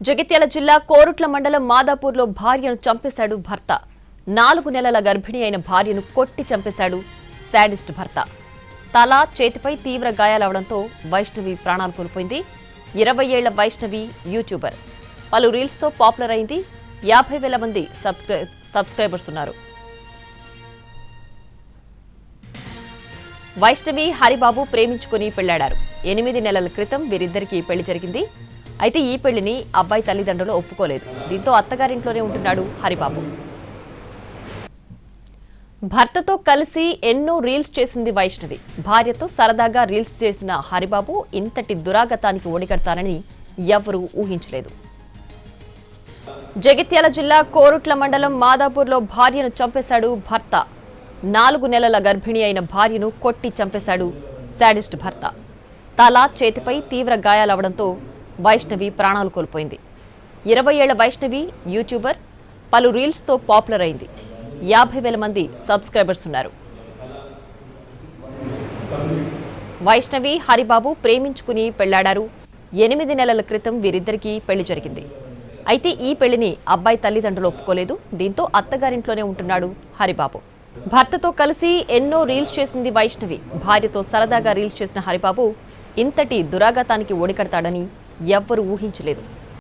జగిత్యాల జిల్లా కోరుట్ల మండలం మాదాపూర్లో భార్యను చంపేశాడు భర్త. 4 నెలల గర్భిణి అయిన భార్యను కొట్టి చంపేశాడు శాడిస్ట్ భర్త. తల, చేతిపై తీవ్ర గాయాలవడంతో వైష్ణవి ప్రాణాలు కోల్పోయింది. 20 ఏళ్ల వైష్ణవి యూట్యూబర్. పలు రీల్స్తో పాపులర్ అయింది. 50,000 మంది సబ్స్క్రైబర్స్ ఉన్నారు. వైష్ణవి, హరిబాబు ప్రేమించుకుని పెళ్లాడారు. 8 నెలల క్రితం వీరిద్దరికీ పెళ్లి జరిగింది. అయితే ఈ పెళ్లిని అబ్బాయి తల్లిదండ్రులు ఒప్పుకోలేదు. దీంతో అత్తగారింట్లోనే ఉంటున్నాడు హరిబాబు. భర్తతో కలిసి ఎన్నో రీల్స్ చేసింది వైష్ణవి. భార్యతో సరదాగా రీల్స్ చేసిన హరిబాబు ఇంతటి దురాగతానికి ఒడిగడతానని ఎవ్వరూ ఊహించలేదు. జగిత్యాల జిల్లా కోరుట్ల మండలం మాదాపూర్లో భార్యను చంపేశాడు భర్త. 4 నెలల గర్భిణి అయిన భార్యను కొట్టి చంపేశాడు శాడిస్ట్ భర్త. తల, చేతిపై తీవ్ర గాయాలవడంతో వైష్ణవి ప్రాణాలు కోల్పోయింది. 20 ఏళ్ల వైష్ణవి యూట్యూబర్. పలు రీల్స్తో పాపులర్ అయింది. 50,000 మంది సబ్స్క్రైబర్స్ ఉన్నారు. వైష్ణవి, హరిబాబు ప్రేమించుకుని పెళ్లాడారు. 8 నెలల క్రితం వీరిద్దరికీ పెళ్లి జరిగింది. అయితే ఈ పెళ్లిని అబ్బాయి తల్లిదండ్రులు ఒప్పుకోలేదు. దీంతో అత్తగారింట్లోనే ఉంటున్నాడు హరిబాబు. భర్తతో కలిసి ఎన్నో రీల్స్ చేసింది వైష్ణవి. భార్యతో సరదాగా రీల్స్ చేసిన హరిబాబు ఇంతటి దురాగతానికి ఒడికడతాడని ఎవ్వరూ ఊహించలేదు.